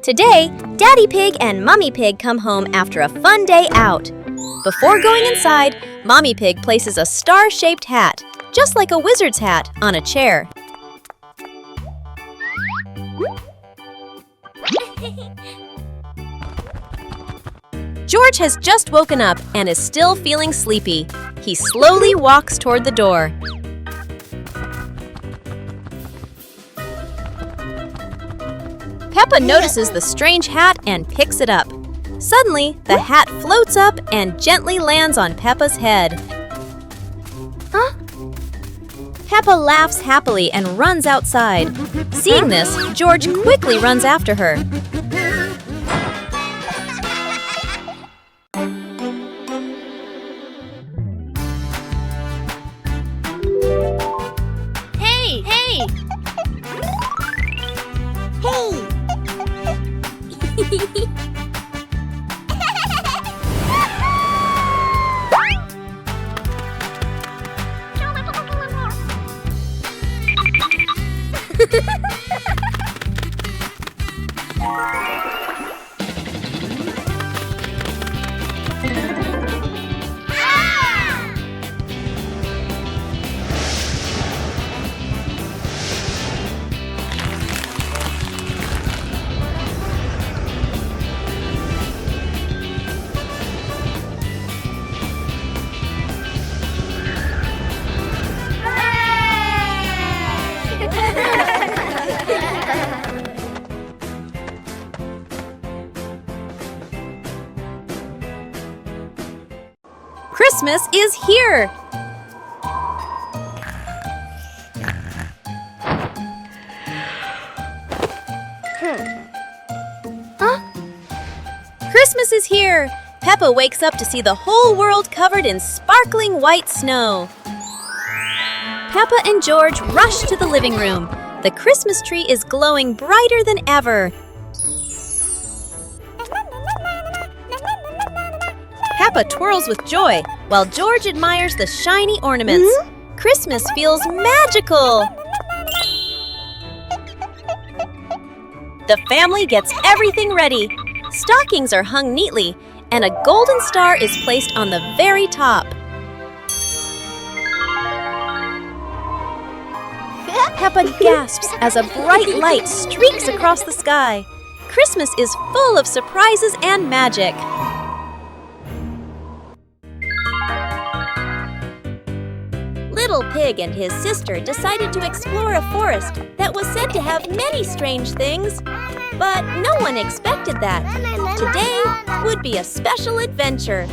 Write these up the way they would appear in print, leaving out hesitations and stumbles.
Today, Daddy Pig and Mummy Pig come home after a fun day out. Before going inside, Mommy Pig places a star-shaped hat, just like a wizard's hat, on a chair. George has just woken up and is still feeling sleepy. He slowly walks toward the door. Peppa notices the strange hat and picks it up. Suddenly, the hat floats up and gently lands on Peppa's head. Huh? Peppa laughs happily and runs outside. Seeing this, George quickly runs after her. Hey! Hey! Hey! Christmas is here! Huh? Christmas is here! Peppa wakes up to see the whole world covered in sparkling white snow. Peppa and George rush to the living room. The Christmas tree is glowing brighter than ever. Peppa twirls with joy, while George admires the shiny ornaments. Christmas feels magical! The family gets everything ready. Stockings are hung neatly, and a golden star is placed on the very top. Peppa gasps as a bright light streaks across the sky. Christmas is full of surprises and magic. Little Pig and his sister decided to explore a forest that was said to have many strange things. But no one expected that. Today would be a special adventure.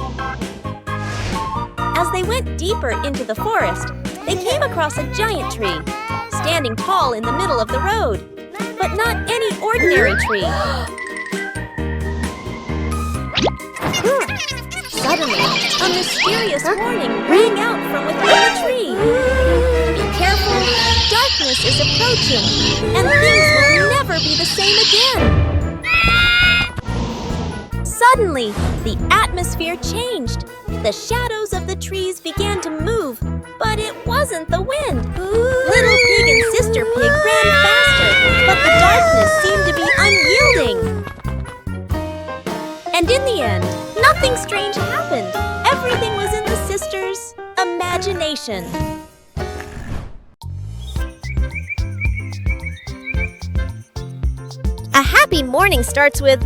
As they went deeper into the forest, they came across a giant tree, standing tall in the middle of the road. But not any ordinary tree. Suddenly, a mysterious warning rang out from within the tree. Be careful, darkness is approaching, and things will never be the same again. Suddenly, the atmosphere changed. The shadows of the trees began to move, but it wasn't the wind. Little Pig and Sister Pig ran faster, but the darkness seemed to be unyielding. And in the end, nothing strange happened. Everything was in the sisters' imagination. A happy morning starts with,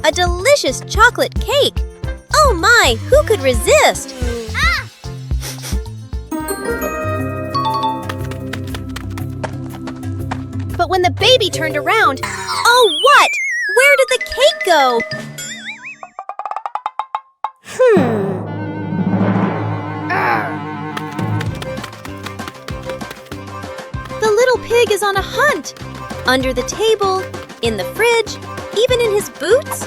a delicious chocolate cake. Oh my, who could resist? But when the baby turned around, oh what? Where did the cake go? The little pig is on a hunt. Under the table, in the fridge, even in his boots.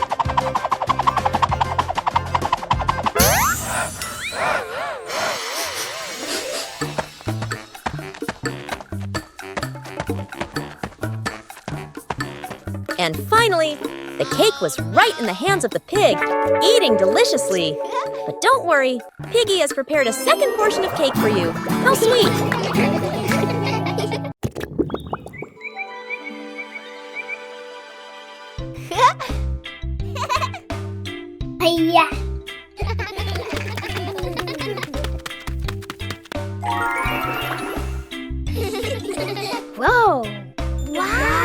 And finally, The cake was right in the hands of the pig, eating deliciously. But don't worry, Piggy has prepared a second portion of cake for you. How sweet! Yeah. Whoa! Wow!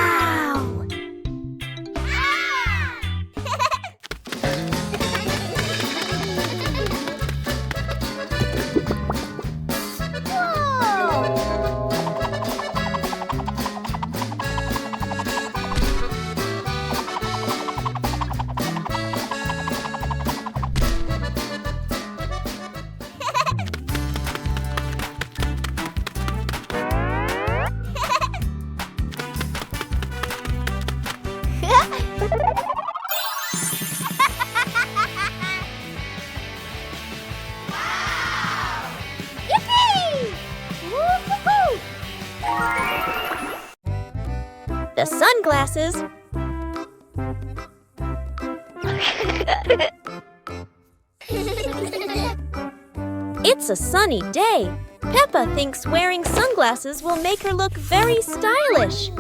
The sunglasses. It's a sunny day. Peppa thinks wearing sunglasses will make her look very stylish.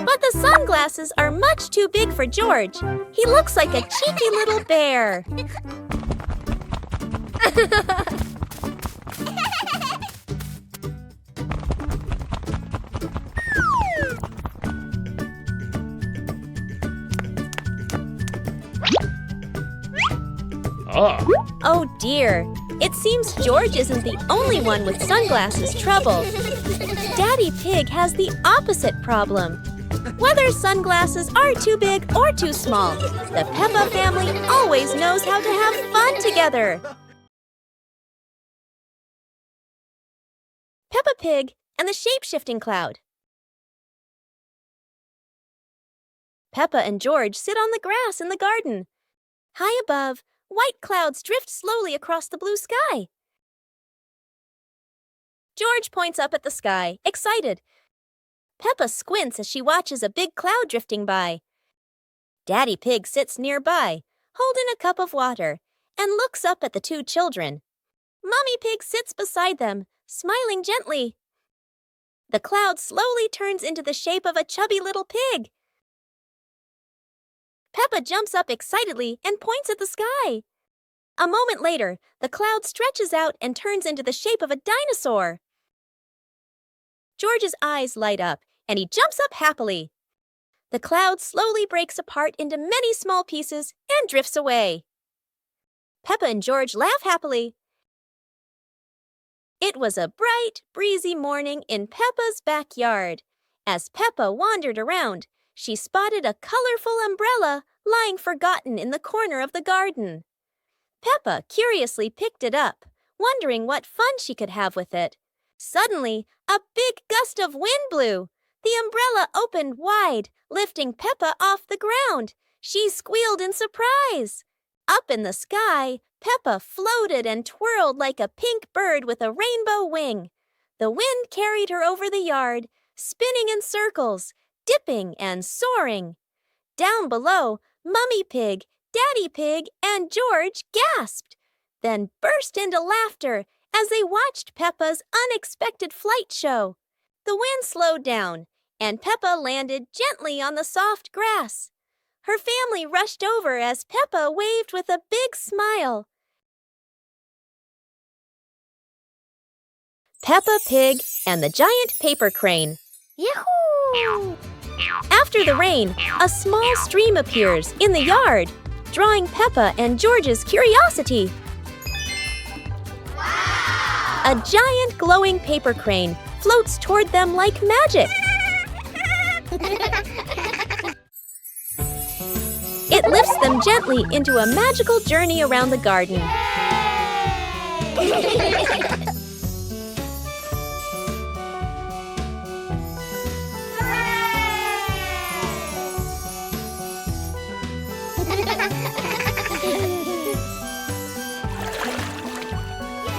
But the sunglasses are much too big for George. He looks like a cheeky little bear. Oh dear, it seems George isn't the only one with sunglasses trouble. Daddy Pig has the opposite problem. Whether sunglasses are too big or too small, the Peppa family always knows how to have fun together. Peppa Pig and the Shape-Shifting Cloud. Peppa and George sit on the grass in the garden. High above, white clouds drift slowly across the blue sky. George points up at the sky, excited. Peppa squints as she watches a big cloud drifting by. Daddy Pig sits nearby, holding a cup of water, and looks up at the two children. Mommy Pig sits beside them, smiling gently. The cloud slowly turns into the shape of a chubby little pig. Peppa jumps up excitedly and points at the sky. A moment later, the cloud stretches out and turns into the shape of a dinosaur. George's eyes light up, and he jumps up happily. The cloud slowly breaks apart into many small pieces and drifts away. Peppa and George laugh happily. It was a bright, breezy morning in Peppa's backyard. As Peppa wandered around, she spotted a colorful umbrella lying forgotten in the corner of the garden. Peppa curiously picked it up, wondering what fun she could have with it. Suddenly, a big gust of wind blew. The umbrella opened wide, lifting Peppa off the ground. She squealed in surprise. Up in the sky, Peppa floated and twirled like a pink bird with a rainbow wing. The wind carried her over the yard, spinning in circles, dipping and soaring. Down below, Mummy Pig, Daddy Pig, and George gasped, then burst into laughter as they watched Peppa's unexpected flight show. The wind slowed down, and Peppa landed gently on the soft grass. Her family rushed over as Peppa waved with a big smile. Peppa Pig and the Giant Paper Crane. Yahoo! After the rain, a small stream appears in the yard, drawing Peppa and George's curiosity. Wow! A giant glowing paper crane floats toward them like magic. It lifts them gently into a magical journey around the garden.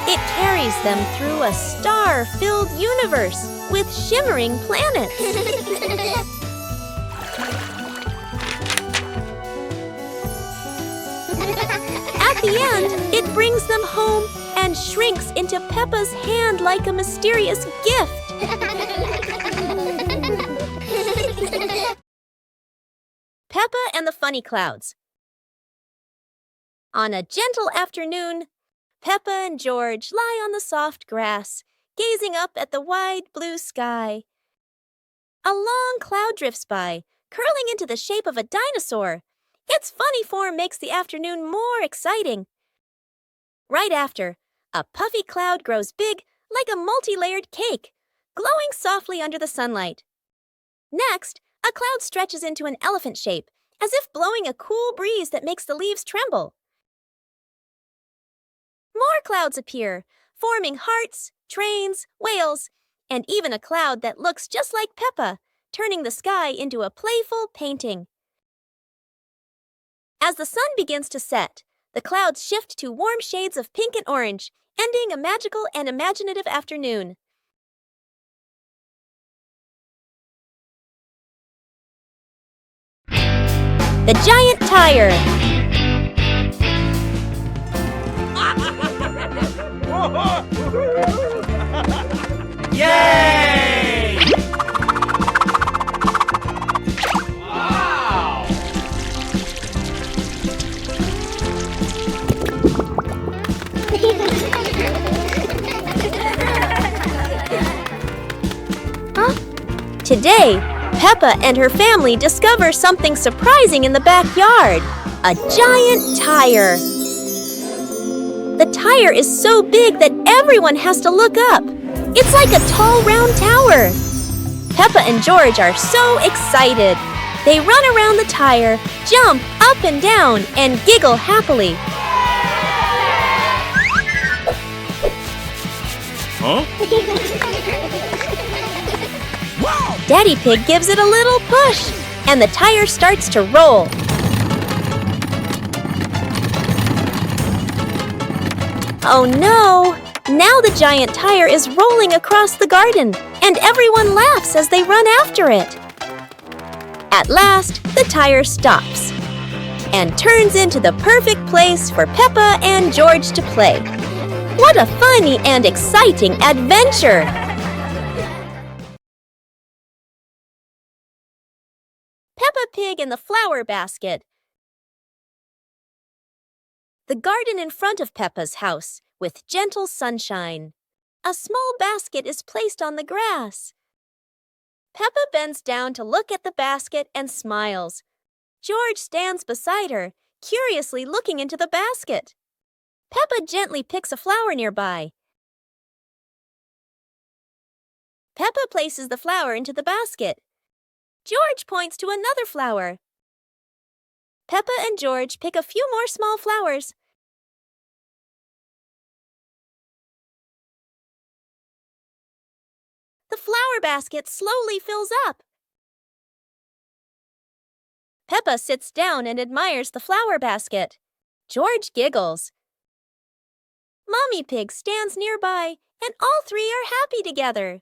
It carries them through a star-filled universe with shimmering planets. At the end, it brings them home and shrinks into Peppa's hand like a mysterious gift. Peppa and the Funny Clouds. On a gentle afternoon, Peppa and George lie on the soft grass, gazing up at the wide blue sky. A long cloud drifts by, curling into the shape of a dinosaur. Its funny form makes the afternoon more exciting. Right after, a puffy cloud grows big like a multi-layered cake, glowing softly under the sunlight. Next, a cloud stretches into an elephant shape, as if blowing a cool breeze that makes the leaves tremble. More clouds appear, forming hearts, trains, whales, and even a cloud that looks just like Peppa, turning the sky into a playful painting. As the sun begins to set, the clouds shift to warm shades of pink and orange, ending a magical and imaginative afternoon. The Giant Tire. Yay! Wow! Today, Peppa and her family discover something surprising in the backyard. A giant tire. The tire is so big that everyone has to look up. It's like a tall, round tower. Peppa and George are so excited. They run around the tire, jump up and down, and giggle happily. Huh? Daddy Pig gives it a little push, and the tire starts to roll. Oh no! Now the giant tire is rolling across the garden, and everyone laughs as they run after it. At last, the tire stops and turns into the perfect place for Peppa and George to play. What a funny and exciting adventure! Peppa Pig in the flower basket. The garden in front of Peppa's house, with gentle sunshine. A small basket is placed on the grass. Peppa bends down to look at the basket and smiles. George stands beside her, curiously looking into the basket. Peppa gently picks a flower nearby. Peppa places the flower into the basket. George points to another flower. Peppa and George pick a few more small flowers. The flower basket slowly fills up. Peppa sits down and admires the flower basket. George giggles. Mommy Pig stands nearby, and all three are happy together.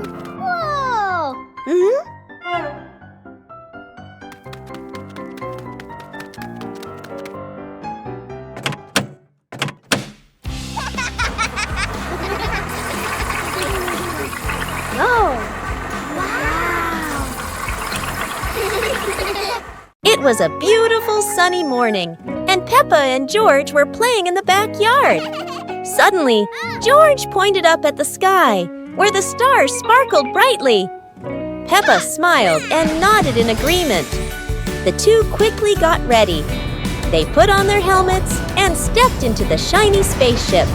Whoa! Oh! Wow! It was a beautiful sunny morning, and Peppa and George were playing in the backyard. Suddenly, George pointed up at the sky, where the stars sparkled brightly. Peppa smiled and nodded in agreement. The two quickly got ready. They put on their helmets and stepped into the shiny spaceship.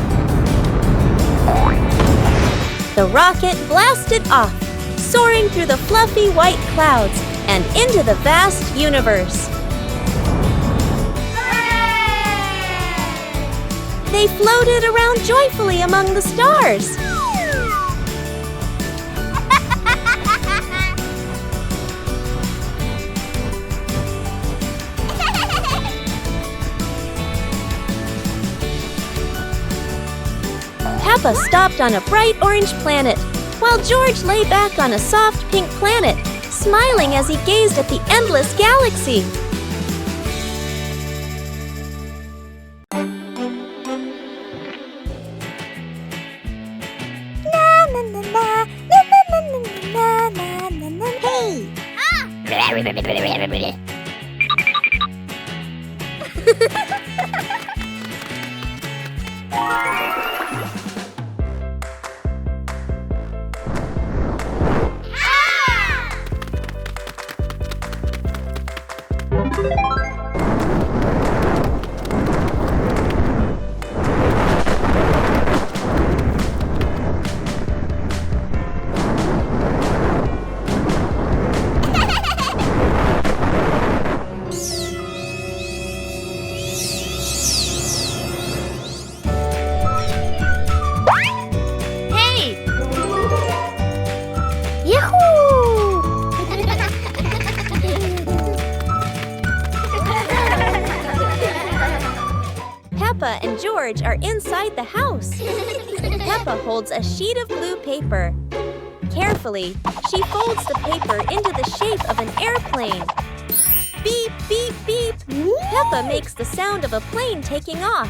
The rocket blasted off, soaring through the fluffy white clouds and into the vast universe. They floated around joyfully among the stars. Peppa stopped on a bright orange planet, while George lay back on a soft pink planet, smiling as he gazed at the endless galaxy. Peppa and George are inside the house. Peppa holds a sheet of blue paper. Carefully, she folds the paper into the shape of an airplane. Beep, beep, beep! Peppa makes the sound of a plane taking off.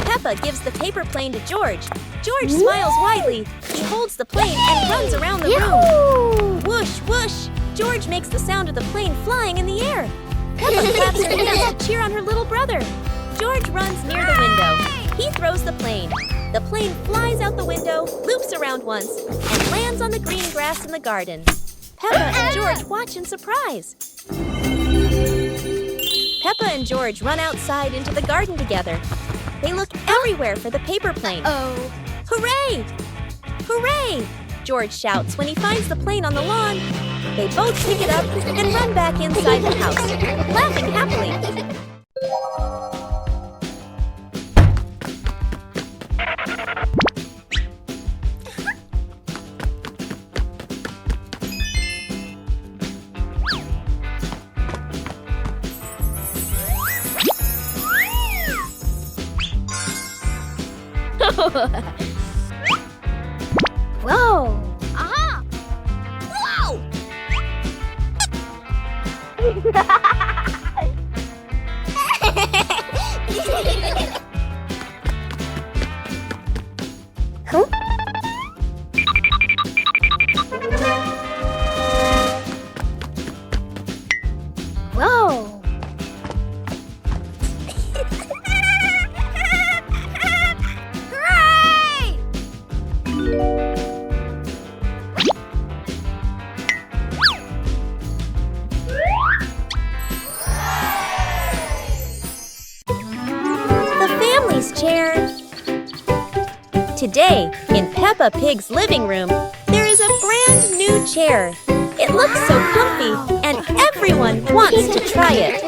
Peppa gives the paper plane to George. George smiles widely. He holds the plane and runs around the room. Whoosh, whoosh! George makes the sound of the plane flying in the air. Peppa claps her hands to cheer on her little brother. George runs near the window. He throws the plane. The plane flies out the window, loops around once, and lands on the green grass in the garden. Peppa and George watch in surprise. Peppa and George run outside into the garden together. They look everywhere for the paper plane. Hooray! Hooray! George shouts when he finds the plane on the lawn. They both pick it up and run back inside the house, laughing happily. Whoa! Aha! Whoa! Huh? Whoa! Chair. Today, in Peppa Pig's living room, there is a brand new chair. It looks so comfy, and everyone wants to try it.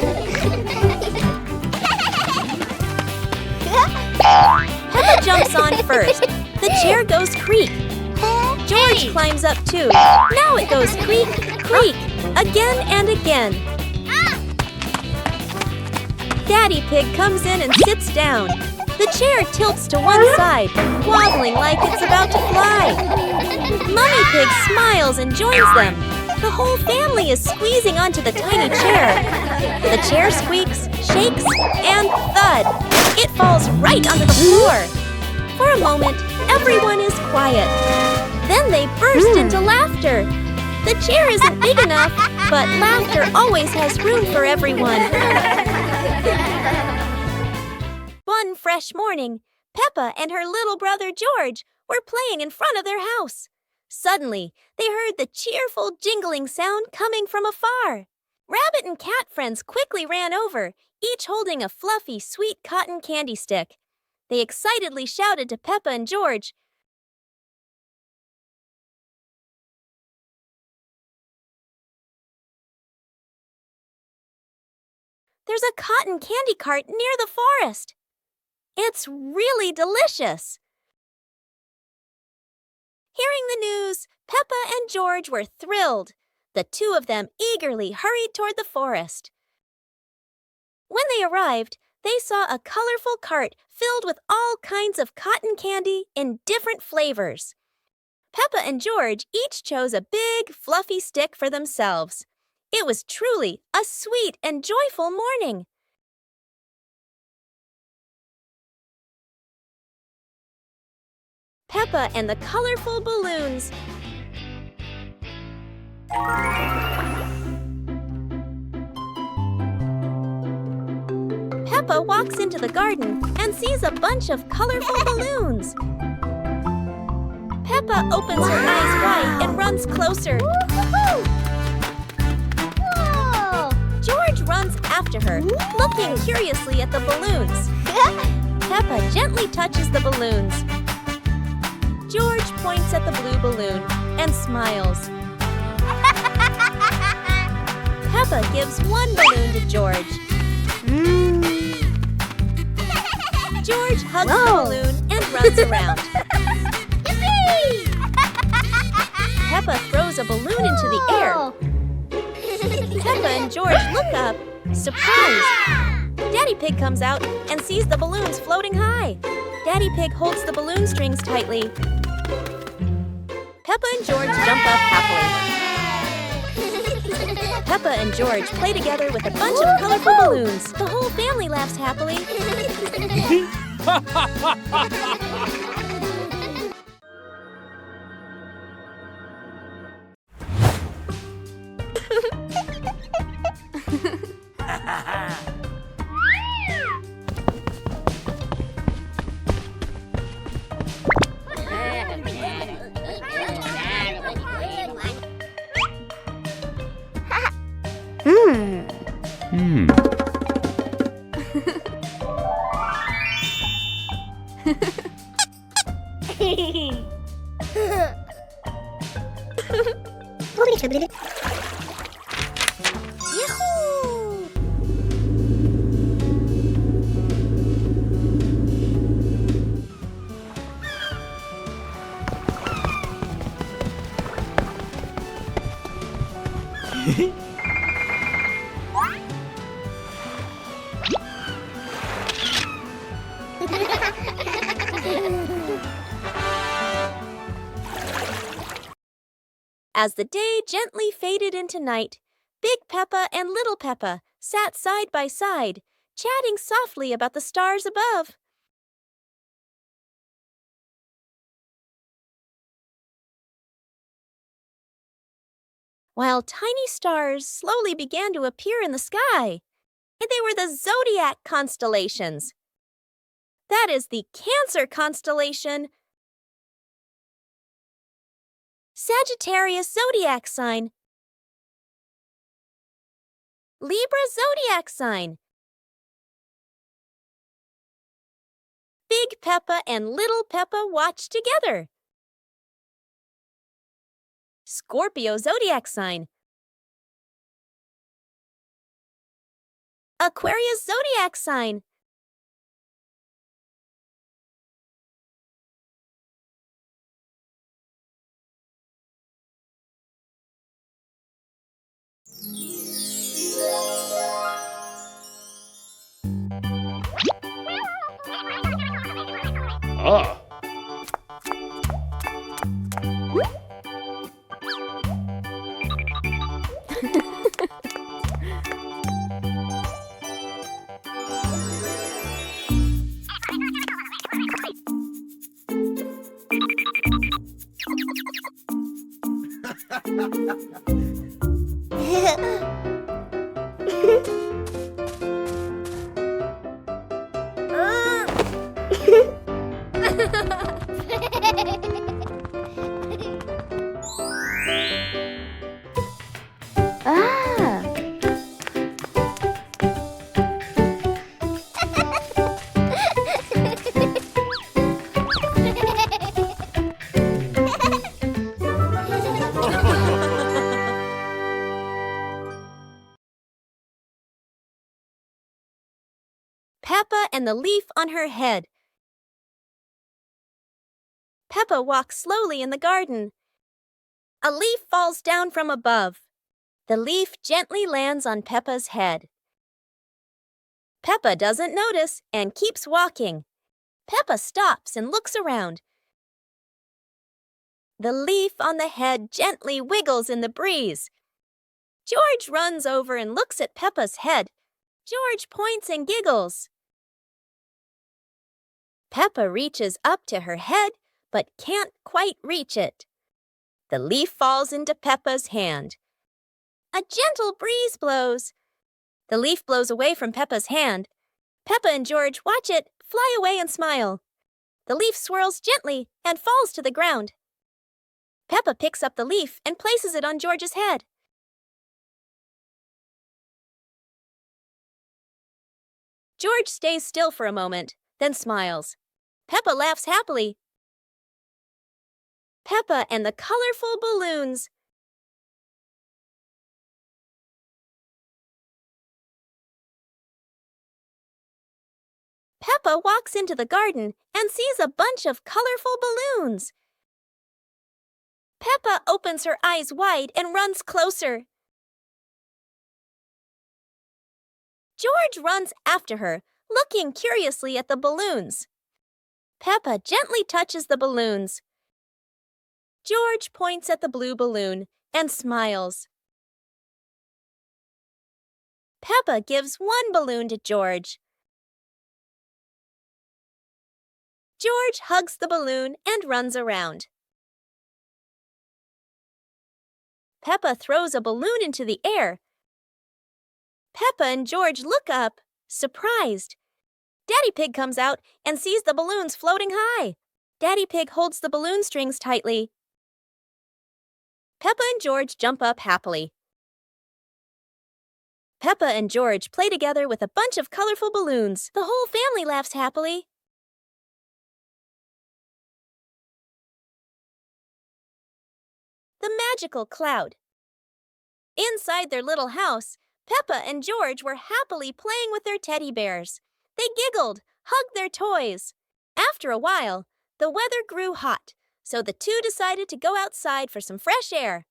Peppa jumps on first. The chair goes creak. George climbs up too. Now it goes creak, creak, again and again. Daddy Pig comes in and sits down. The chair tilts to one side, wobbling like it's about to fly. Mummy Pig smiles and joins them. The whole family is squeezing onto the tiny chair. The chair squeaks, shakes, and thud. It falls right onto the floor. For a moment, everyone is quiet. Then they burst into laughter. The chair isn't big enough, but laughter always has room for everyone. One fresh morning, Peppa and her little brother George were playing in front of their house. Suddenly, they heard the cheerful jingling sound coming from afar. Rabbit and cat friends quickly ran over, each holding a fluffy, sweet cotton candy stick. They excitedly shouted to Peppa and George, "There's a cotton candy cart near the forest. It's really delicious." Hearing the news, Peppa and George were thrilled. The two of them eagerly hurried toward the forest. When they arrived, they saw a colorful cart filled with all kinds of cotton candy in different flavors. Peppa and George each chose a big, fluffy stick for themselves. It was truly a sweet and joyful morning. Peppa and the colorful balloons. Peppa walks into the garden and sees a bunch of colorful balloons. Peppa opens her eyes wide and runs closer. Whoa! George runs after her, looking curiously at the balloons. Peppa gently touches the balloons. George points at the blue balloon and smiles. Peppa gives one balloon to George. George hugs the balloon and runs around. Yippee! Peppa throws a balloon into the air. Peppa and George look up, surprised. Daddy Pig comes out and sees the balloons floating high. Daddy Pig holds the balloon strings tightly. Peppa and George jump up happily. Peppa and George play together with a bunch of colorful balloons. The whole family laughs happily. As the day gently faded into night, Big Peppa and Little Peppa sat side by side, chatting softly about the stars above. While tiny stars slowly began to appear in the sky, they were the zodiac constellations. That is the Cancer constellation, Sagittarius zodiac sign, Libra zodiac sign. Big Peppa and Little Peppa watched together. Scorpio zodiac sign, Aquarius zodiac sign, Ah. and the leaf on her head. Peppa walks slowly in the garden. A leaf falls down from above. The leaf gently lands on Peppa's head. Peppa doesn't notice and keeps walking. Peppa stops and looks around. The leaf on the head gently wiggles in the breeze. George runs over and looks at Peppa's head. George points and giggles. Peppa reaches up to her head, but can't quite reach it. The leaf falls into Peppa's hand. A gentle breeze blows. The leaf blows away from Peppa's hand. Peppa and George watch it fly away and smile. The leaf swirls gently and falls to the ground. Peppa picks up the leaf and places it on George's head. George stays still for a moment, then smiles. Peppa laughs happily. Peppa and the colorful balloons. Peppa walks into the garden and sees a bunch of colorful balloons. Peppa opens her eyes wide and runs closer. George runs after her, looking curiously at the balloons. Peppa gently touches the balloons. George points at the blue balloon and smiles. Peppa gives one balloon to George. George hugs the balloon and runs around. Peppa throws a balloon into the air. Peppa and George look up, surprised. Daddy Pig comes out and sees the balloons floating high. Daddy Pig holds the balloon strings tightly. Peppa and George jump up happily. Peppa and George play together with a bunch of colorful balloons. The whole family laughs happily. The magical cloud. Inside their little house, Peppa and George were happily playing with their teddy bears. They giggled, hugged their toys. After a while, the weather grew hot, so the two decided to go outside for some fresh air.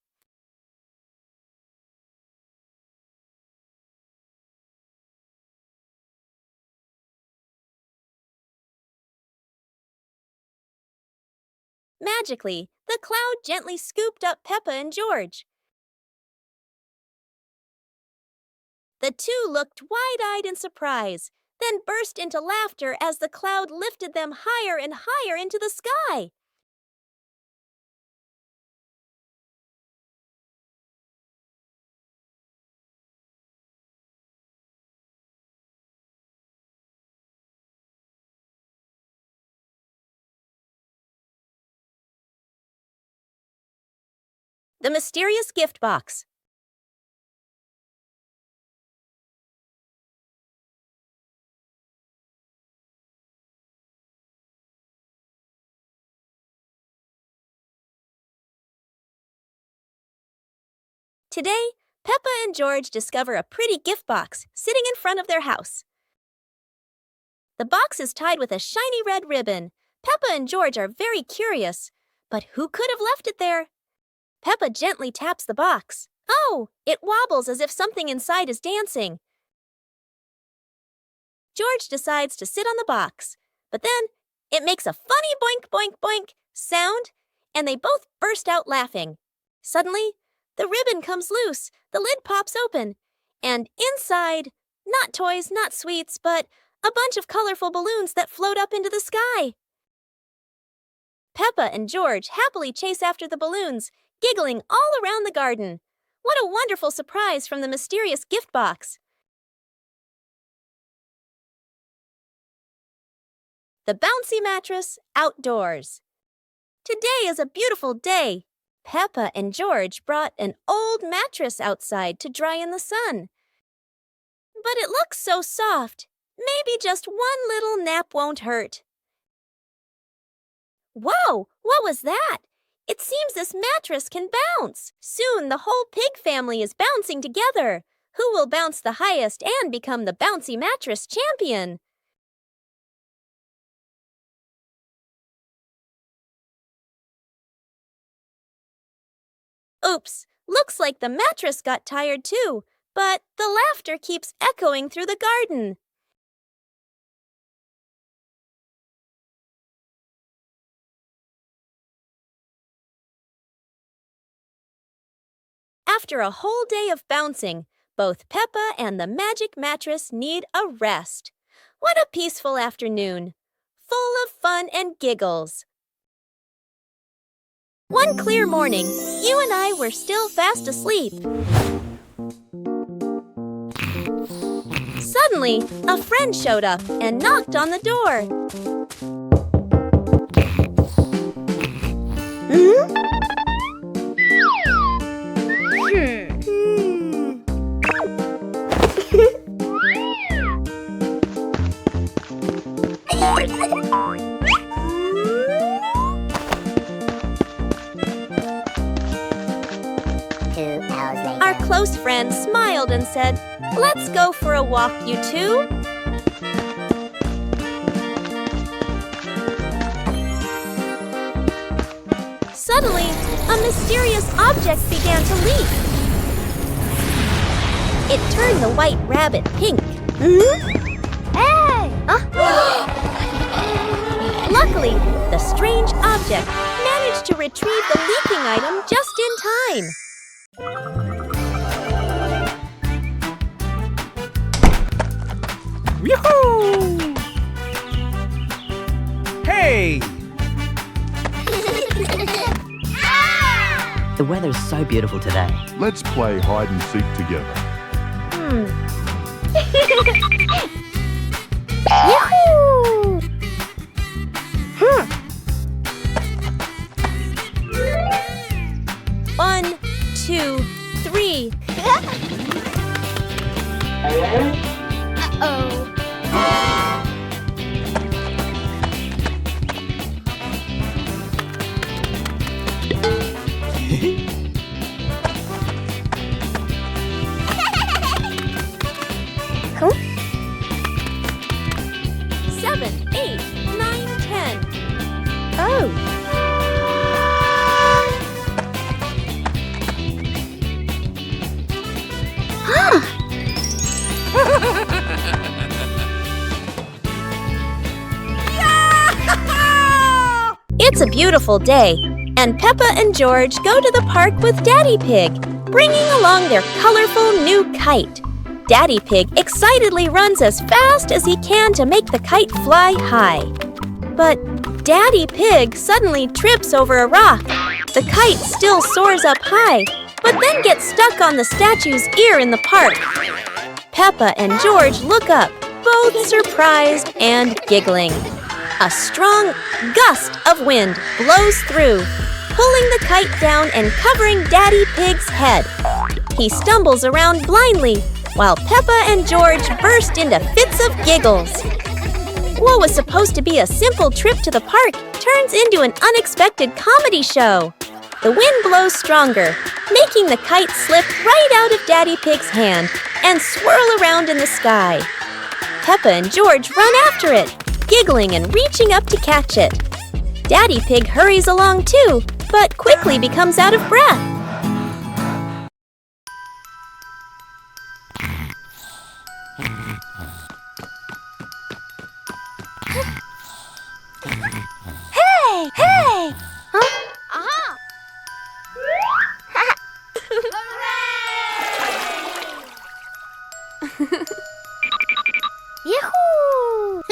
Magically, the cloud gently scooped up Peppa and George. The two looked wide-eyed in surprise, then burst into laughter as the cloud lifted them higher and higher into the sky. The mysterious gift box. Today, Peppa and George discover a pretty gift box sitting in front of their house. The box is tied with a shiny red ribbon. Peppa and George are very curious, but who could have left it there? Peppa gently taps the box. Oh, it wobbles as if something inside is dancing. George decides to sit on the box, but then it makes a funny boink, boink, boink sound, and they both burst out laughing. Suddenly, the ribbon comes loose, the lid pops open, and inside, not toys, not sweets, but a bunch of colorful balloons that float up into the sky. Peppa and George happily chase after the balloons, giggling all around the garden. What a wonderful surprise from the mysterious gift box. The bouncy mattress outdoors. Today is a beautiful day. Peppa and George brought an old mattress outside to dry in the sun. But it looks so soft. Maybe just one little nap won't hurt. Whoa! What was that? It seems this mattress can bounce. Soon the whole pig family is bouncing together. Who will bounce the highest and become the bouncy mattress champion? Oops, looks like the mattress got tired too, but the laughter keeps echoing through the garden. After a whole day of bouncing, both Peppa and the magic mattress need a rest. What a peaceful afternoon, full of fun and giggles. One clear morning, you and I were still fast asleep. Suddenly, a friend showed up and knocked on the door. Our close friend smiled and said, "Let's go for a walk, you two." Suddenly, a mysterious object began to leak. It turned the white rabbit pink. Hey! Luckily, the strange object managed to retrieve the leaking item just in time. Yoo-hoo! Hey! The weather's so beautiful today. Let's play hide and seek together. Yahoo! 1, 2, 3. Uh-oh. Huh? 7, 8, 9, 10. Oh. It's a beautiful day, and Peppa and George go to the park with Daddy Pig, bringing along their colorful new kite. Daddy Pig excitedly runs as fast as he can to make the kite fly high. But Daddy Pig suddenly trips over a rock. The kite still soars up high, but then gets stuck on the statue's ear in the park. Peppa and George look up, both surprised and giggling. A strong gust of wind blows through, pulling the kite down and covering Daddy Pig's head. He stumbles around blindly, while Peppa and George burst into fits of giggles. What was supposed to be a simple trip to the park turns into an unexpected comedy show. The wind blows stronger, making the kite slip right out of Daddy Pig's hand and swirl around in the sky. Peppa and George run after it, giggling and reaching up to catch it. Daddy Pig hurries along too, but quickly becomes out of breath. Hey! Hey! Huh? Aha! Yahoo!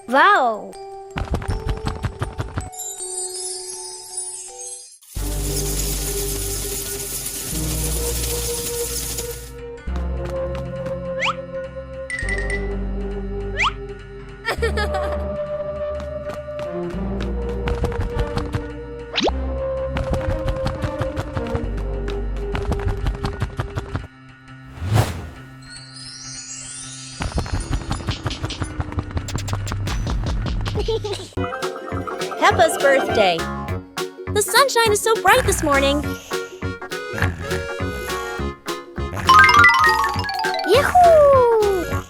Wow! Peppa's birthday. The sunshine is so bright this morning. Yahoo!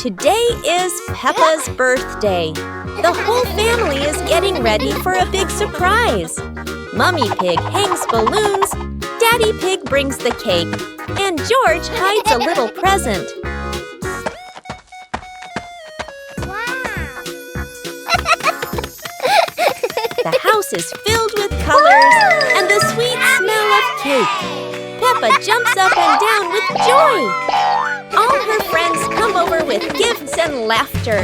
Today is Peppa's birthday. The whole family is getting ready for a big surprise. Mummy Pig hangs balloons, Daddy Pig brings the cake, and George hides a little present. The house is filled with colors and the sweet smell of cake. Peppa jumps up and down with joy. All her friends come over with gifts and laughter.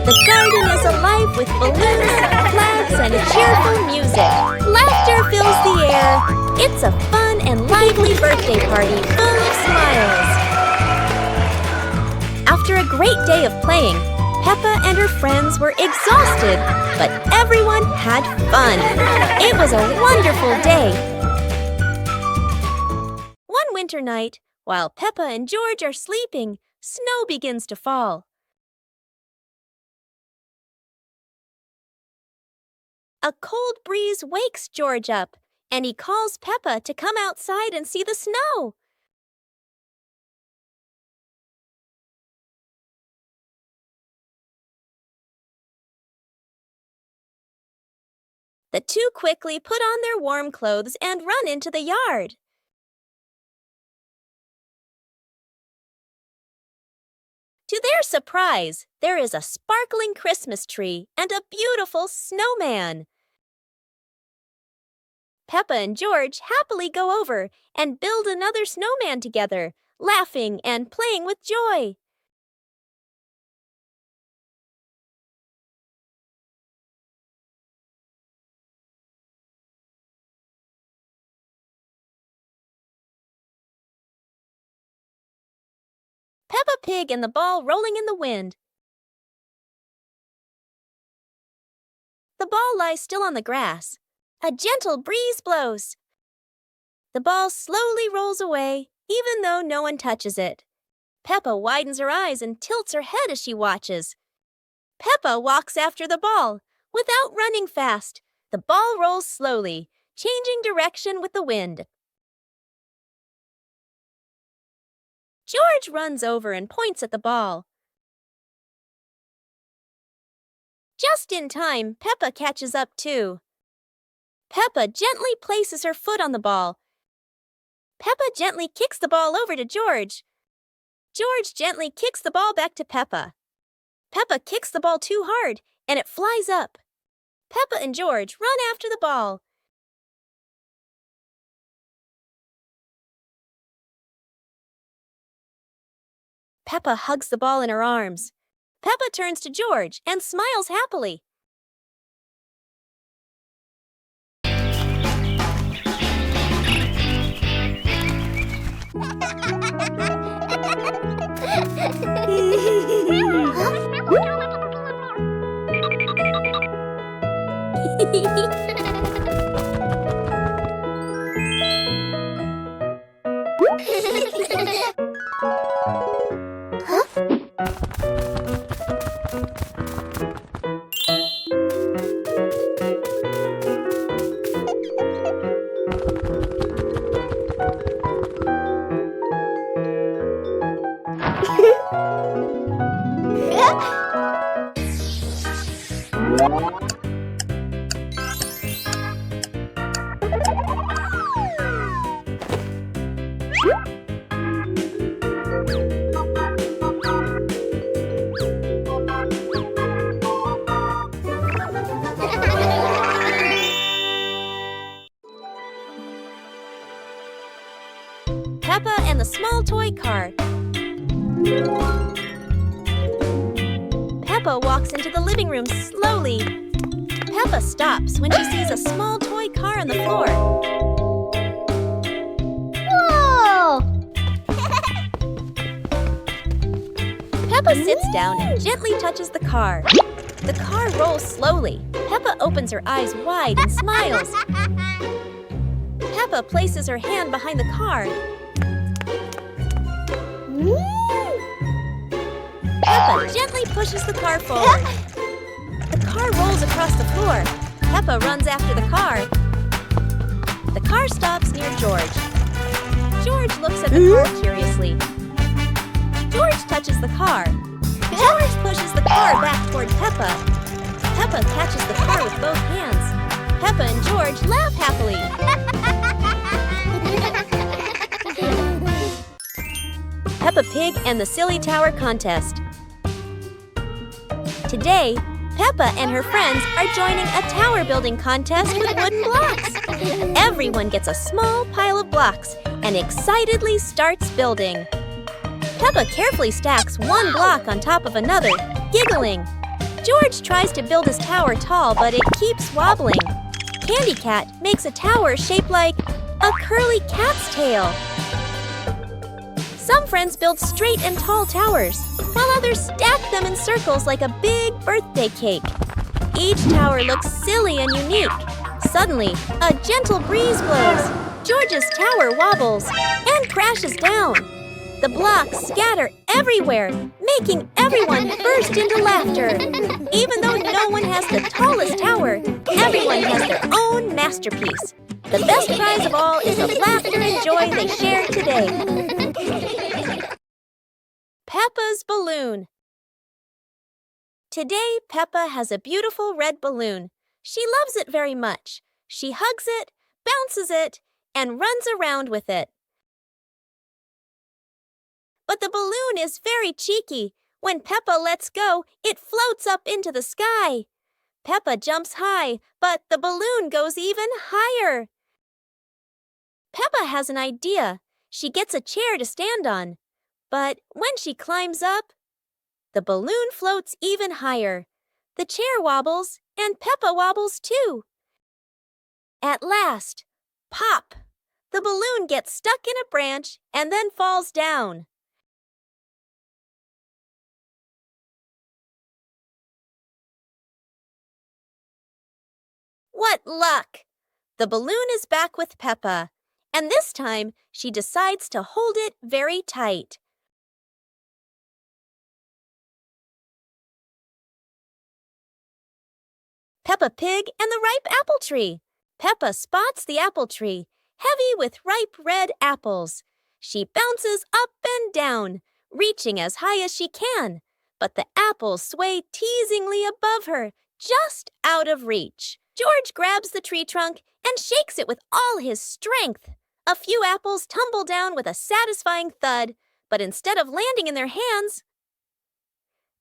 The garden is alive with balloons, flags, and cheerful music. Laughter fills the air. It's a fun and lively birthday party full of smiles. After a great day of playing, Peppa and her friends were exhausted, but everyone had fun. It was a wonderful day. One winter night, while Peppa and George are sleeping, snow begins to fall. A cold breeze wakes George up, and he calls Peppa to come outside and see the snow. The two quickly put on their warm clothes and run into the yard. To their surprise, there is a sparkling Christmas tree and a beautiful snowman. Peppa and George happily go over and build another snowman together, laughing and playing with joy. Peppa Pig and the ball rolling in the wind. The ball lies still on the grass. A gentle breeze blows. The ball slowly rolls away, even though no one touches it. Peppa widens her eyes and tilts her head as she watches. Peppa walks after the ball. Without running fast, the ball rolls slowly, changing direction with the wind. George runs over and points at the ball. Just in time, Peppa catches up too. Peppa gently places her foot on the ball. Peppa gently kicks the ball over to George. George gently kicks the ball back to Peppa. Peppa kicks the ball too hard, and it flies up. Peppa and George run after the ball. Peppa hugs the ball in her arms. Peppa turns to George and smiles happily. Peppa and the small toy car. Peppa walks into the living room slowly. Peppa stops when she sees a small toy car on the floor. Whoa! Peppa sits down and gently touches the car. The car rolls slowly. Peppa opens her eyes wide and smiles. Peppa places her hand behind the car. Peppa gently pushes the car forward. The car rolls across the floor. Peppa runs after the car. The car stops near George. George looks at the car curiously. George touches the car. George pushes the car back toward Peppa. Peppa catches the car with both hands. Peppa and George laugh happily. Peppa Pig and the Silly Tower Contest. Today, Peppa and her friends are joining a tower building contest with wooden blocks. Everyone gets a small pile of blocks and excitedly starts building. Peppa carefully stacks one block on top of another, giggling. George tries to build his tower tall, but it keeps wobbling. Candy Cat makes a tower shaped like a curly cat's tail. Some friends build straight and tall towers, while others stack them in circles like a big birthday cake. Each tower looks silly and unique. Suddenly, a gentle breeze blows. George's tower wobbles and crashes down. The blocks scatter everywhere, making everyone burst into laughter. Even though no one has the tallest tower, everyone has their own masterpiece. The best prize of all is the laughter and joy they share today. Peppa's balloon. Today, Peppa has a beautiful red balloon. She loves it very much. She hugs it, bounces it, and runs around with it. But the balloon is very cheeky. When Peppa lets go, it floats up into the sky. Peppa jumps high, but the balloon goes even higher. Peppa has an idea. She gets a chair to stand on. But when she climbs up, the balloon floats even higher. The chair wobbles, and Peppa wobbles too. At last, pop! The balloon gets stuck in a branch and then falls down. What luck! The balloon is back with Peppa, and this time she decides to hold it very tight. Peppa Pig and the ripe apple tree. Peppa spots the apple tree, heavy with ripe red apples. She bounces up and down, reaching as high as she can, but the apples sway teasingly above her, just out of reach. George grabs the tree trunk and shakes it with all his strength. A few apples tumble down with a satisfying thud, but instead of landing in their hands,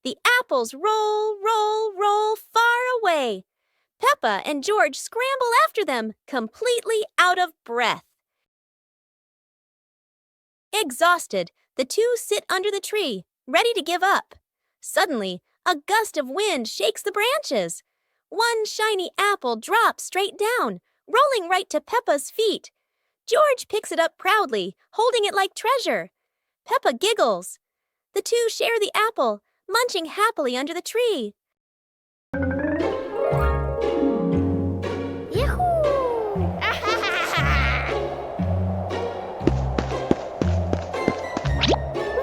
the apples roll, roll, roll far away. Peppa and George scramble after them, completely out of breath. Exhausted, the two sit under the tree, ready to give up. Suddenly, a gust of wind shakes the branches. One shiny apple drops straight down, rolling right to Peppa's feet. George picks it up proudly, holding it like treasure. Peppa giggles. The two share the apple, munching happily under the tree.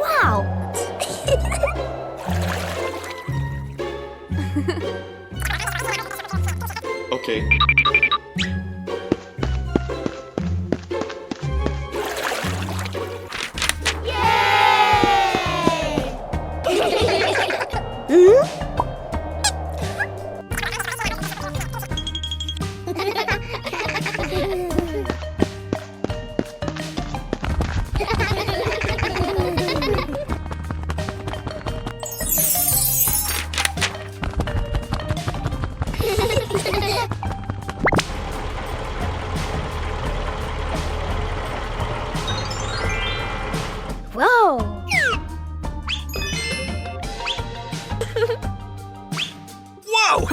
Wow! Okay. Whoa! Whoa!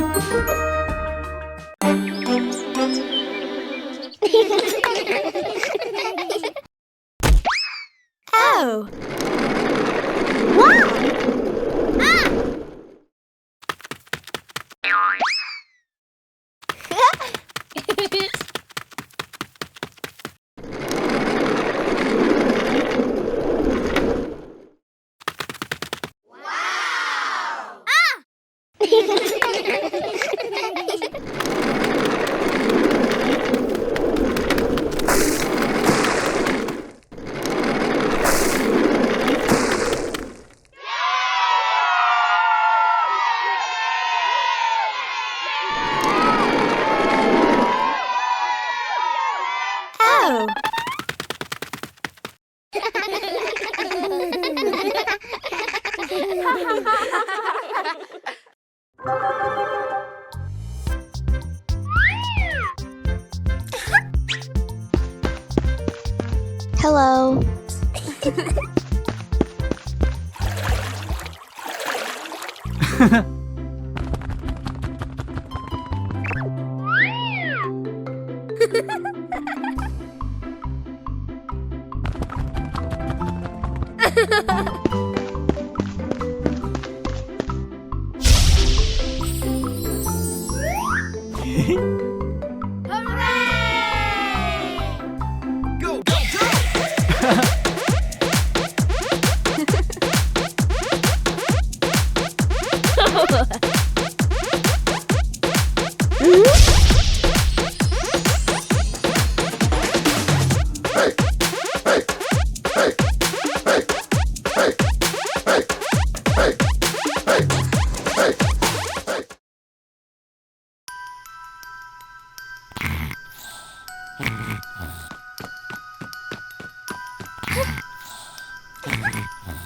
Oh! Wow! Ah! Go, go, go!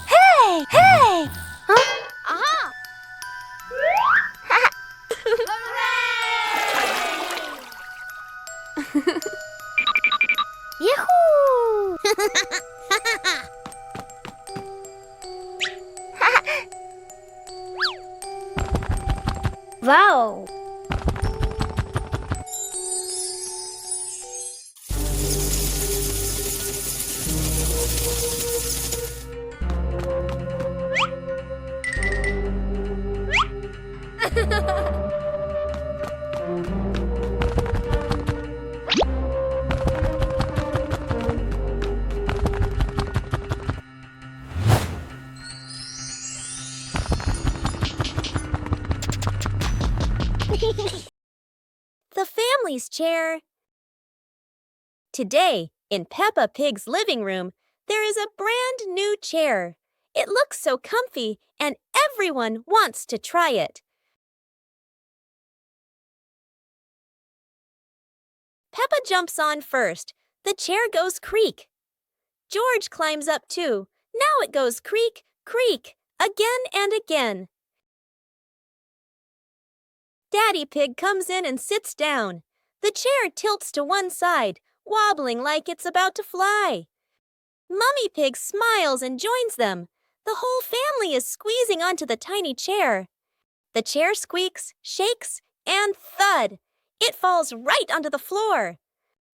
Hey! Hey! Huh? Aha! Yahoo! Wow! The family's chair. Today, in Peppa Pig's living room, there is a brand new chair. It looks so comfy, and everyone wants to try it. Peppa jumps on first. The chair goes creak. George climbs up too. Now it goes creak, creak, again and again. Daddy Pig comes in and sits down. The chair tilts to one side, wobbling like it's about to fly. Mummy Pig smiles and joins them. The whole family is squeezing onto the tiny chair. The chair squeaks, shakes, and thud! It falls right onto the floor.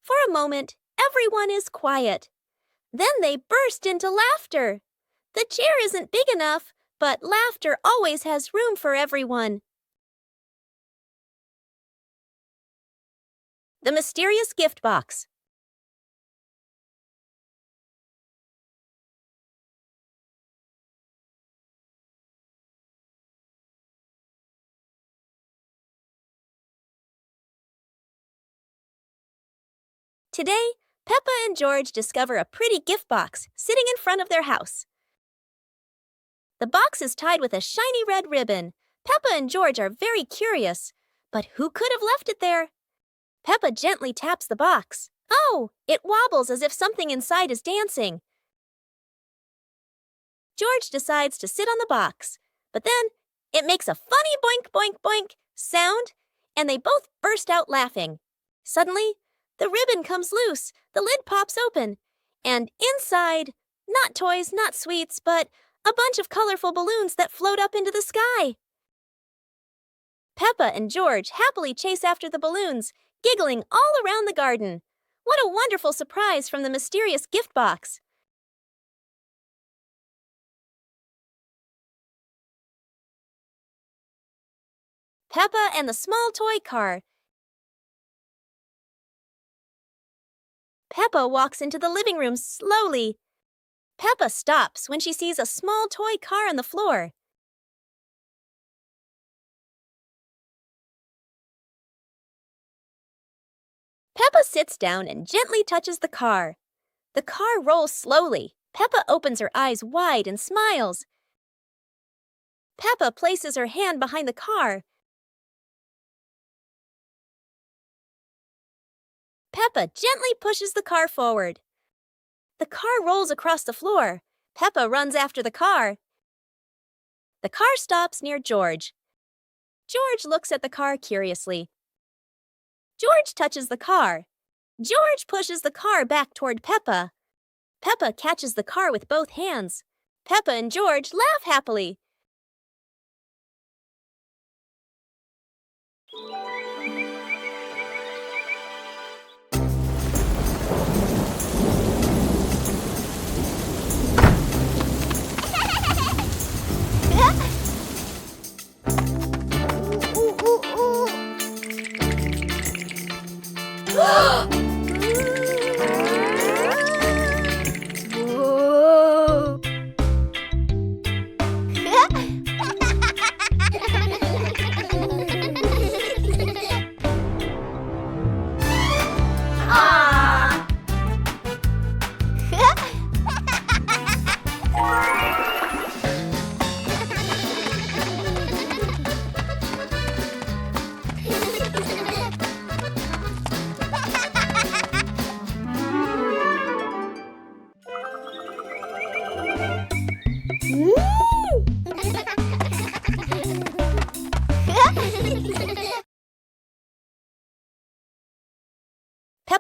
For a moment, everyone is quiet. Then they burst into laughter. The chair isn't big enough, but laughter always has room for everyone. The mysterious gift box. Today, Peppa and George discover a pretty gift box sitting in front of their house. The box is tied with a shiny red ribbon. Peppa and George are very curious. But who could have left it there? Peppa gently taps the box. Oh, it wobbles as if something inside is dancing. George decides to sit on the box, but then it makes a funny boink, boink, boink sound, and they both burst out laughing. Suddenly, the ribbon comes loose, the lid pops open, and inside, not toys, not sweets, but a bunch of colorful balloons that float up into the sky. Peppa and George happily chase after the balloons, giggling all around the garden. What a wonderful surprise from the mysterious gift box! Peppa and the small toy car. Peppa walks into the living room slowly. Peppa stops when she sees a small toy car on the floor. Peppa sits down and gently touches the car. The car rolls slowly. Peppa opens her eyes wide and smiles. Peppa places her hand behind the car. Peppa gently pushes the car forward. The car rolls across the floor. Peppa runs after the car. The car stops near George. George looks at the car curiously. George touches the car. George pushes the car back toward Peppa. Peppa catches the car with both hands. Peppa and George laugh happily.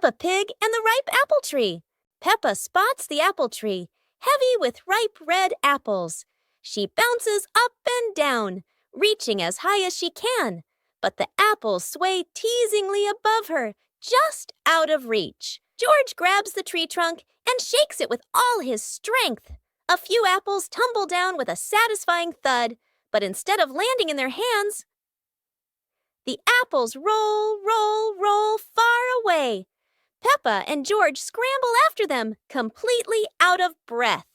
Peppa Pig and the ripe apple tree. Peppa spots the apple tree, heavy with ripe red apples. She bounces up and down, reaching as high as she can, but the apples sway teasingly above her, just out of reach. George grabs the tree trunk and shakes it with all his strength. A few apples tumble down with a satisfying thud, but instead of landing in their hands, the apples roll, roll, roll far away. Peppa and George scramble after them, completely out of breath.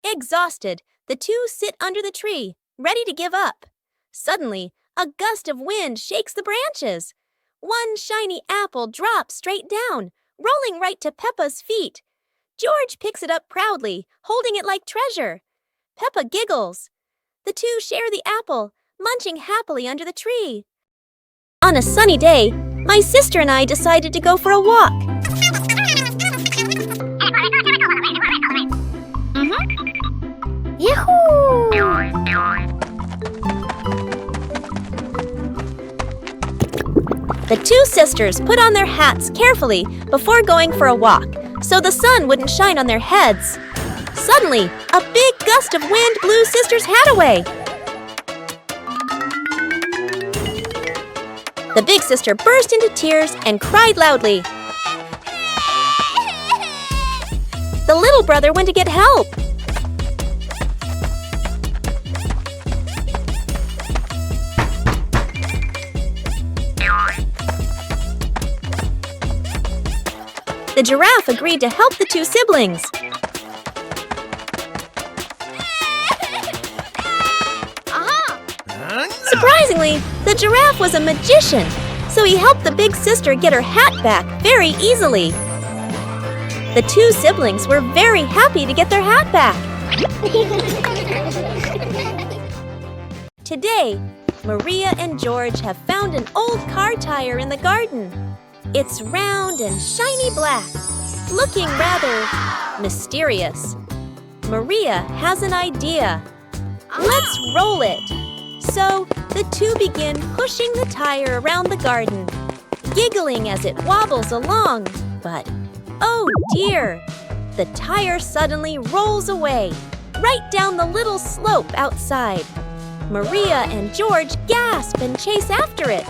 Exhausted, the two sit under the tree, ready to give up. Suddenly, a gust of wind shakes the branches. One shiny apple drops straight down, rolling right to Peppa's feet. George picks it up proudly, holding it like treasure. Peppa giggles. The two share the apple, munching happily under the tree. On a sunny day, my sister and I decided to go for a walk. Yahoo! The two sisters put on their hats carefully before going for a walk, so the sun wouldn't shine on their heads. Suddenly, a big gust of wind blew Sister's hat away. The big sister burst into tears and cried loudly. The little brother went to get help. The giraffe agreed to help the two siblings. Surprisingly, the giraffe was a magician, so he helped the big sister get her hat back very easily. The two siblings were very happy to get their hat back. Today, Maria and George have found an old car tire in the garden. It's round and shiny black, looking rather mysterious. Maria has an idea. Let's roll it. So the two begin pushing the tire around the garden, giggling as it wobbles along. But, oh dear, the tire suddenly rolls away, right down the little slope outside. Maria and George gasp and chase after it.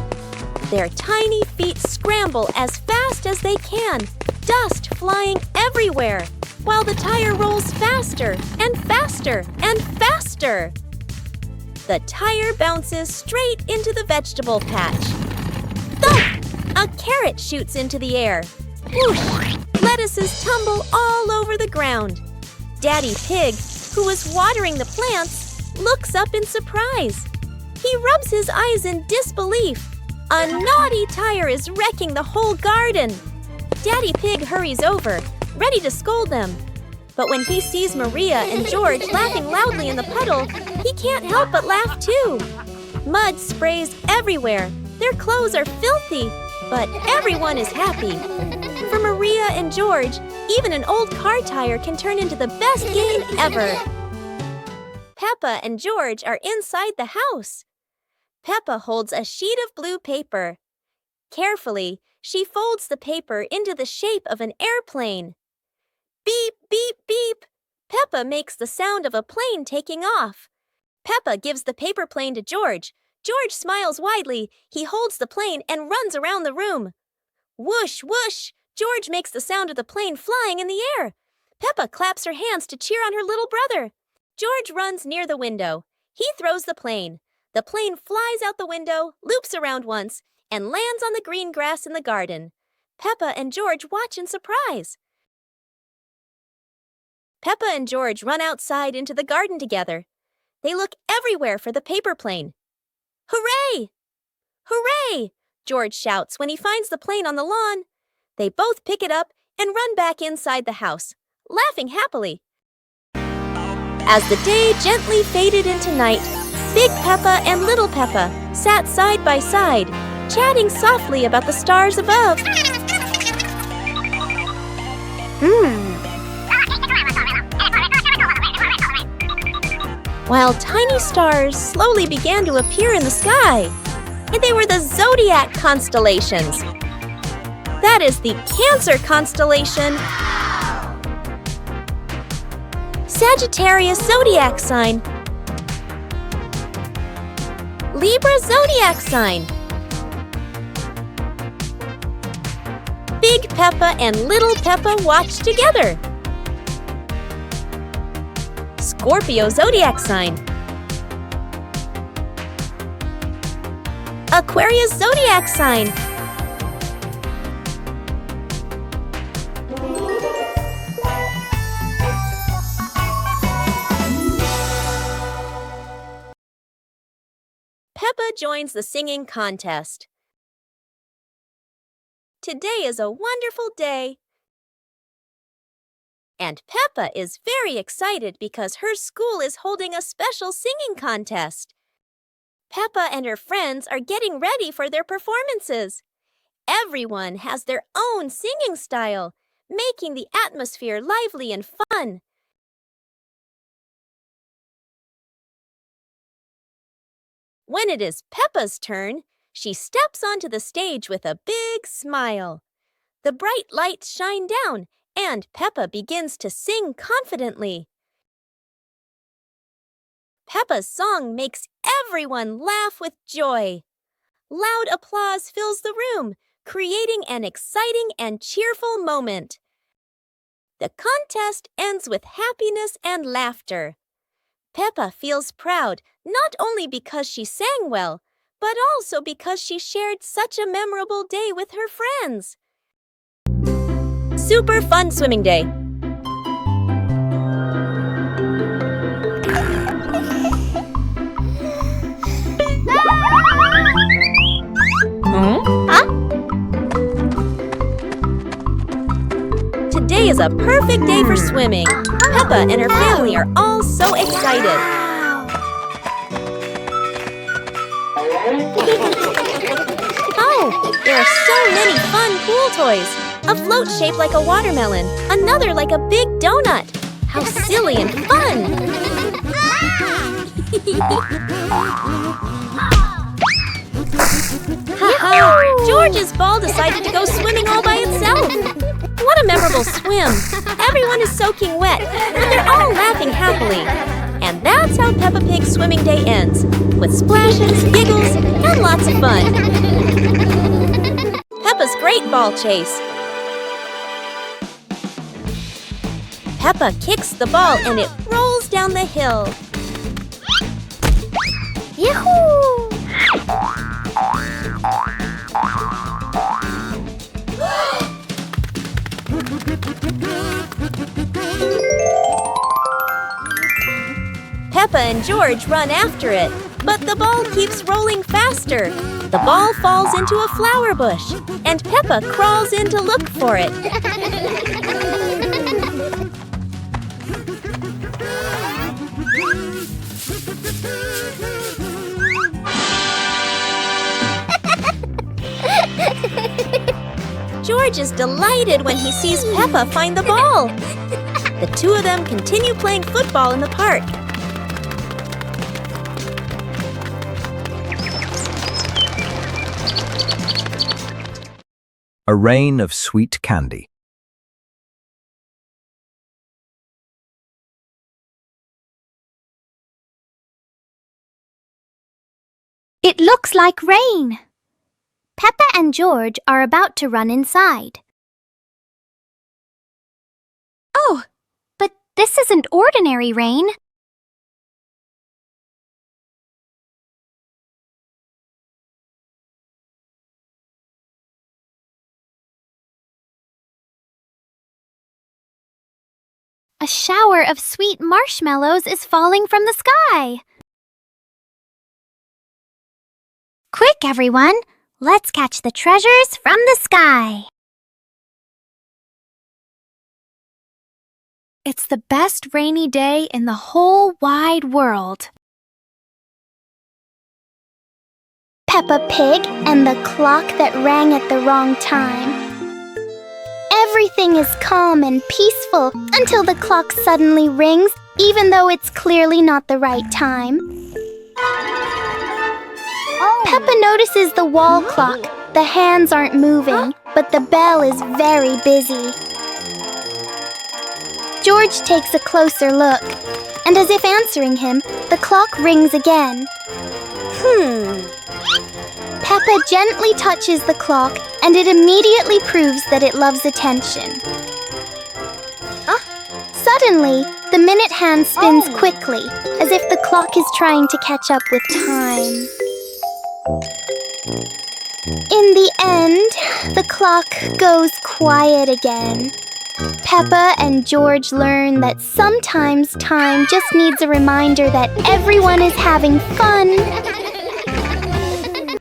Their tiny feet scramble as fast as they can, dust flying everywhere, while the tire rolls faster and faster and faster. The tire bounces straight into the vegetable patch. Thump! A carrot shoots into the air. Whoosh! Lettuces tumble all over the ground. Daddy Pig, who was watering the plants, looks up in surprise. He rubs his eyes in disbelief. A naughty tire is wrecking the whole garden. Daddy Pig hurries over, ready to scold them. But when he sees Maria and George laughing loudly in the puddle, he can't help but laugh too. Mud sprays everywhere. Their clothes are filthy, but everyone is happy. For Maria and George, even an old car tire can turn into the best game ever. Peppa and George are inside the house. Peppa holds a sheet of blue paper. Carefully, she folds the paper into the shape of an airplane. Beep, beep, beep. Peppa makes the sound of a plane taking off. Peppa gives the paper plane to George. George smiles widely. He holds the plane and runs around the room. Whoosh, whoosh! George makes the sound of the plane flying in the air. Peppa claps her hands to cheer on her little brother. George runs near the window. He throws the plane. The plane flies out the window, loops around once, and lands on the green grass in the garden. Peppa and George watch in surprise. Peppa and George run outside into the garden together. They look everywhere for the paper plane. Hooray! Hooray! George shouts when he finds the plane on the lawn. They both pick it up and run back inside the house, laughing happily. As the day gently faded into night, Big Peppa and Little Peppa sat side by side, chatting softly about the stars above. While tiny stars slowly began to appear in the sky, and they were the zodiac constellations. That is the Cancer constellation, Sagittarius zodiac sign, Libra zodiac sign. Big Peppa and Little Peppa watch together. Scorpio zodiac sign, Aquarius zodiac sign, Peppa joins the singing contest. Today is a wonderful day. And Peppa is very excited because her school is holding a special singing contest. Peppa and her friends are getting ready for their performances. Everyone has their own singing style, making the atmosphere lively and fun. When it is Peppa's turn, she steps onto the stage with a big smile. The bright lights shine down, and Peppa begins to sing confidently. Peppa's song makes everyone laugh with joy. Loud applause fills the room, creating an exciting and cheerful moment. The contest ends with happiness and laughter. Peppa feels proud not only because she sang well, but also because she shared such a memorable day with her friends. Super fun swimming day. Today is a perfect day for swimming. Peppa and her family are all so excited. Oh, there are so many fun pool toys. A float shaped like a watermelon, another like a big donut. How silly and fun! Ha-ha! George's ball decided to go swimming all by itself. What a memorable swim! Everyone is soaking wet, but they're all laughing happily. And that's how Peppa Pig's swimming day ends, with splashes, giggles, and lots of fun. Peppa's great ball chase. Peppa kicks the ball and it rolls down the hill. Yahoo! Peppa and George run after it, but the ball keeps rolling faster. The ball falls into a flower bush, and Peppa crawls in to look for it. George is delighted when he sees Peppa find the ball. The two of them continue playing football in the park. A rain of sweet candy. It looks like rain. Peppa and George are about to run inside. Oh, but this isn't ordinary rain. A shower of sweet marshmallows is falling from the sky. Quick, everyone! Let's catch the treasures from the sky. It's the best rainy day in the whole wide world. Peppa Pig and the clock that rang at the wrong time. Everything is calm and peaceful until the clock suddenly rings, even though it's clearly not the right time. Peppa notices the wall clock. The hands aren't moving, but the bell is very busy. George takes a closer look, and as if answering him, the clock rings again. Peppa gently touches the clock, and it immediately proves that it loves attention. Suddenly, the minute hand spins quickly, as if the clock is trying to catch up with time. In the end, the clock goes quiet again. Peppa and George learn that sometimes time just needs a reminder that everyone is having fun.